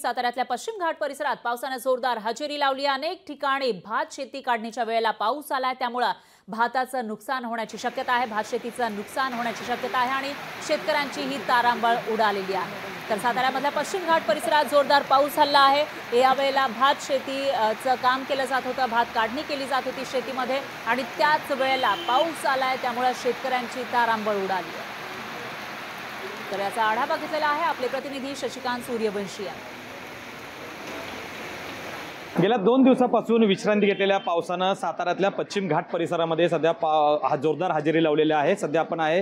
साताऱ्यातल्या पश्चिम घाट परिसरात पावसाने जोरदार हजेरी लावली। अनेक ठिकाणी भात शेती काढणीच्या वेळेला पाऊस आलाय, त्यामुळे भाताचं नुकसान होण्याची शक्यता आहे। भात शेतीचं नुकसान होण्याची शक्यता आहे आणि शेतकऱ्यांची ही तारांबळ उडालेली आहे। तर साताऱ्यामधल्या पश्चिम घाट परिसरात जोरदार पाऊस झाला आहे। यावेळेला भात शेतीचं काम केलं जात होतं, भात काढणी केली जात होती शेतीमध्ये आणि त्याच वेळेला पाऊस आलाय, त्यामुळे शेतकऱ्यांची तारांबळ उडाली आहे। तर याचा आढावा घेतलेला आहे आपले प्रतिनिधी शशिकांत सूर्यवंशी यांनी। गेल्या 2 दिवसापासून विश्रांती घेतलेल्या पावसानं साताऱ्यातल्या पश्चिम घाट परिसरामध्ये सध्या जोरदार हजेरी लावलेली आहे। सध्या आपण आहे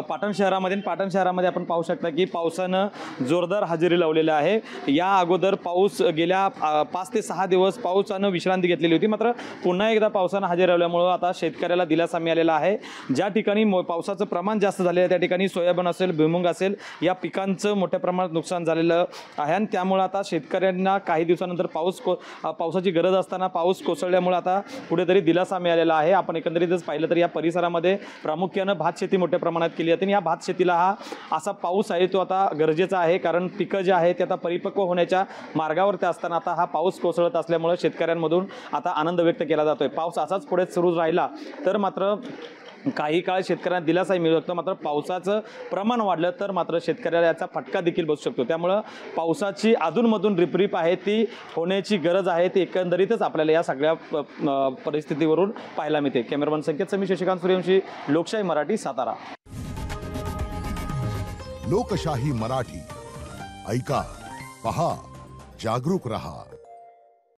पाटण शहरामध्ये। पाटण शहरामध्ये आपण पाहू शकता की पावसानं जोरदार हजेरी लावलेली आहे। या अगोदर पाऊस गेल्या 5 ते 6 दिवस पावसानं विश्रांती घेतलेली होती, मात्र पुन्हा एकदा पावसानं हजेरी लावल्यामुळे आता शेतकऱ्याला दिलासा मिळालेला आहे। ज्या ठिकाणी पावसाचं प्रमाण जास्त झालेलं आहे त्या ठिकाणी सोयाबीन असेल, भुईमुग असेल या पिकांचं मोठ्या प्रमाणात नुकसान झालेलं आहे आणि त्यामुळे आता शेतकऱ्यांना काही दिवसानंतर पावसाची गरज असताना पाऊस कोसळल्यामुळे आता कुठेतरी दिलासा मिळालेला आहे। आपण एकंदरीतच पाहिलं तर या परिसरामध्ये प्रामुख्याने भात शेती मोठ्या प्रमाणात केली जाते आणि या भात शेतीला हा असा पाऊस आहे तो आता गरजेचा आहे, कारण पिकं जे आहे ते आता परिपक्व होण्याच्या मार्गावरती असताना आता हा पाऊस कोसळत असल्यामुळे शेतकऱ्यांमधून आता आनंद व्यक्त केला जातोय। पाऊस असाच पुढे सुरू राहिला तर मात्र काही काळ शेतकऱ्यांना दिलासाही मिळू शकतो, मात्र पावसाचं प्रमाण वाढलं तर मात्र शेतकऱ्याला याचा फटका देखील बसू शकतो। त्यामुळे पावसाची अधूनमधून रिपरिप आहे ती होण्याची गरज आहे, ती एकंदरीतच आपल्याला या सगळ्या परिस्थितीवरून पाहायला मिळते। कॅमेरामन संकेत मी शशिकांत सूर्यवंशी, लोकशाही मराठी, सातारा। लोकशाही मराठी ऐका, पहा, जागरूक रहा।